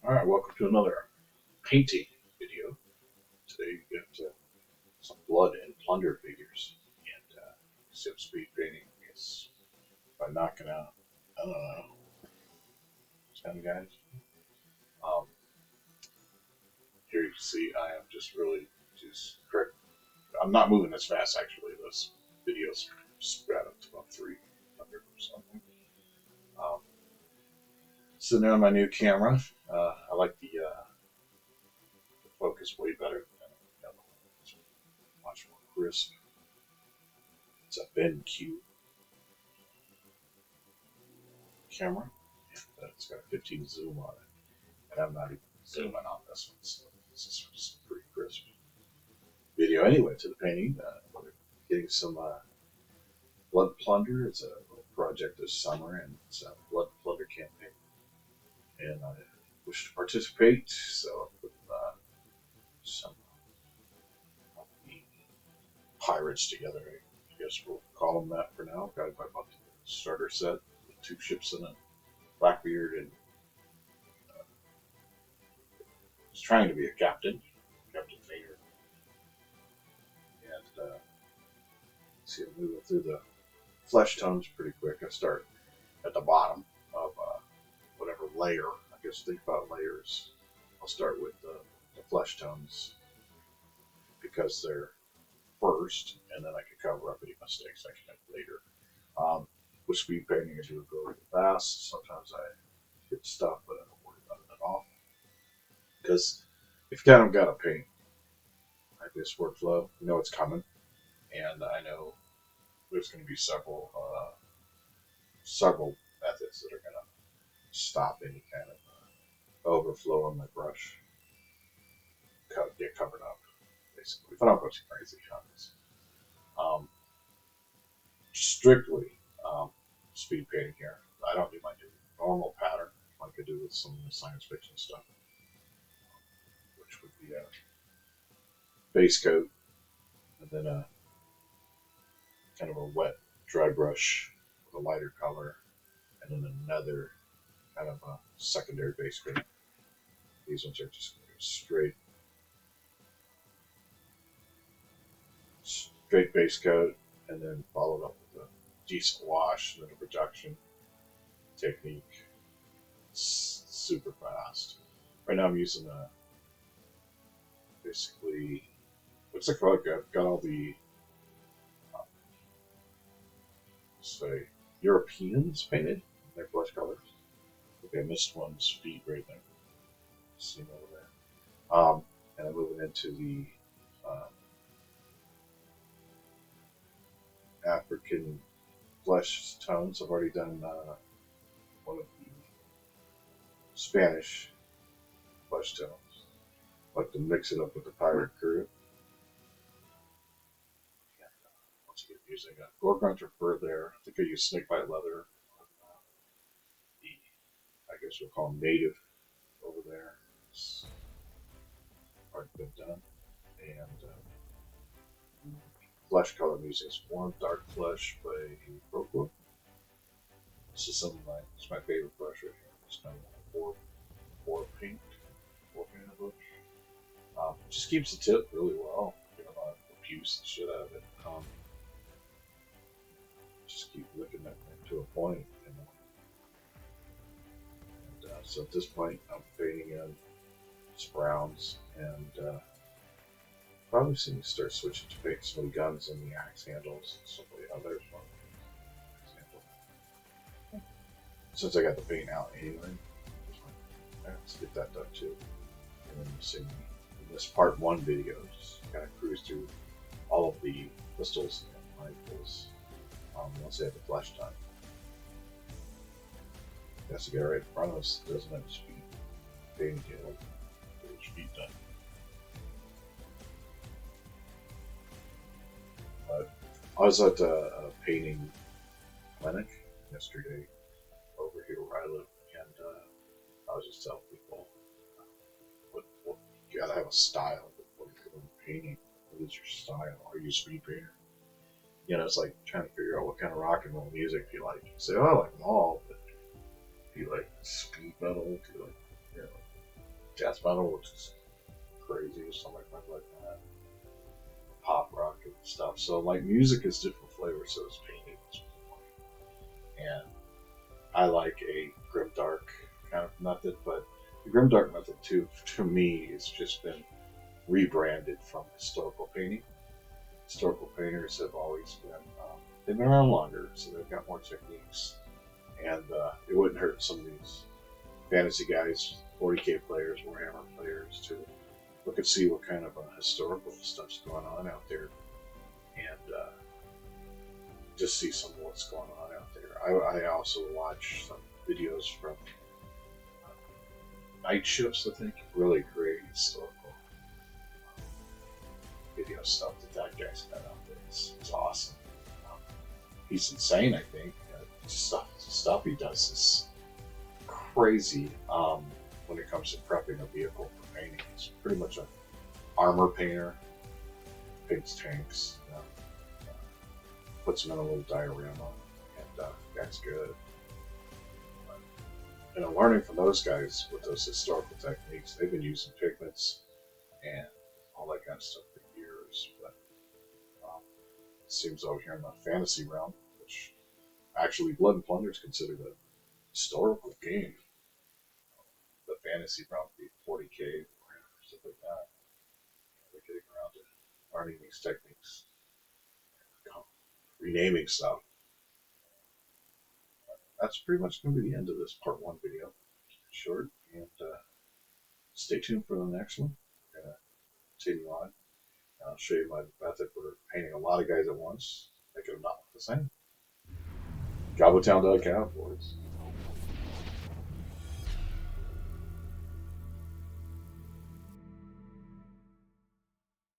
Alright, welcome to another painting video. Today we got some blood and plunder figures and some speed painting. I guess by knocking out, I don't know, 10 guys. Um, Here you can see I am just really just correct. I'm not moving as fast actually. This video's spread up to about 300 or something. Um, Sitting on my new camera. I like the focus way better than the other one. It's much more crisp. It's a BenQ camera. It's got a 15 zoom on it, and I'm not even zooming on this one, so this is just pretty crisp video. Anyway, to the painting, we're getting some blood plunder. It's a little project this summer, and it's a blood plunder campaign, and I wish to participate. So I put some of the pirates together. I guess we'll call them that for now. Got my starter set with 2 ships in it, Blackbeard, and was trying to be a captain, Captain Vader, and see, I'm moving through the flesh tones pretty quick. I start at the bottom of whatever layer. I guess think about layers. I'll start with the flesh tones because they're first, and then I can cover up any mistakes I can make later. With speed painting, I do go really fast. Sometimes I hit stuff, but I don't worry about it at all because if you kind of got to paint like this workflow, you know it's coming, and I know there's going to be several methods that are going to stop any kind of overflow on my brush, get covered up, basically. If I don't go too crazy on this. Um, Strictly speed painting here. I don't do my normal pattern like I do with some of the science fiction stuff, which would be a base coat and then a kind of a wet dry brush with a lighter color, and then another kind of a secondary base coat. These ones are just straight base coat, and then followed up with a decent wash and then a reduction technique. It's super fast. Right now I'm using basically, what's it called? Got all the, uh, say, Europeans painted in their blush colors. Okay, I missed one speed right there. See over there. And I'm moving into the African flesh tones. I've already done one of the Spanish flesh tones. I like to mix it up with the pirate crew. And, once you get using a gore grunter fur there, I think I use snakebite leather. The, I guess we'll call them native over there. It's already been done. And flesh color music is Warm Dark Flesh by Proclo. This is it's my favorite brush right here. It's kind of a four paint brush. It just keeps the tip really well. You don't want to abuse the shit out of it. Just keep licking that thing to a point. So at this point, I'm fading in some browns, and probably seeing start switching to paint some of the guns and the axe handles. There's one example. Since I got the paint out anyway, let's get that done too. And then you see me in this part 1 video, just kind of cruise through all of the pistols and rifles once they have the flash time. That's the guy right in front of us doesn't have speed painting yet. Get his feet done. But I was at a painting clinic yesterday over here where I live, and I was just telling people, what you gotta have a style before you're doing painting. What is your style? Are you a speed painter? You know, it's like trying to figure out what kind of rock and roll music you like. You say, oh, I like them all, but do you like speed metal? Do you like, death metal, which is crazy, or something like that, pop rock and stuff. So like music is different flavors, so is painting. And I like a grimdark kind of method, but the grimdark method too, to me, has just been rebranded from historical painting. Historical painters have always been they've been around longer, so they've got more techniques, and it wouldn't hurt some of these fantasy guys, 40K players, Warhammer players, to look and see what kind of historical stuff's going on out there, and just see some of what's going on out there. I also watch some videos from night shifts. I think really great historical video stuff that guy's got out there. It's awesome. Um, he's insane. I think stuff he does is crazy. When it comes to prepping a vehicle for painting, he's pretty much an armor painter. Paints tanks. Puts them in a little diorama, and that's good. But, learning from those guys with those historical techniques, they've been using pigments and all that kind of stuff for years. But it seems over here in the fantasy realm, which actually Blood and Plunder is considered a historical game. The fantasy realm, the 40K, or stuff like that. They're getting around to learning these techniques, renaming stuff. That's pretty much going to be the end of this part one video. Short, and stay tuned for the next one. We're going to continue on. I'll show you my method for painting a lot of guys at once, making them not look the same. Gobbletown.com, boys.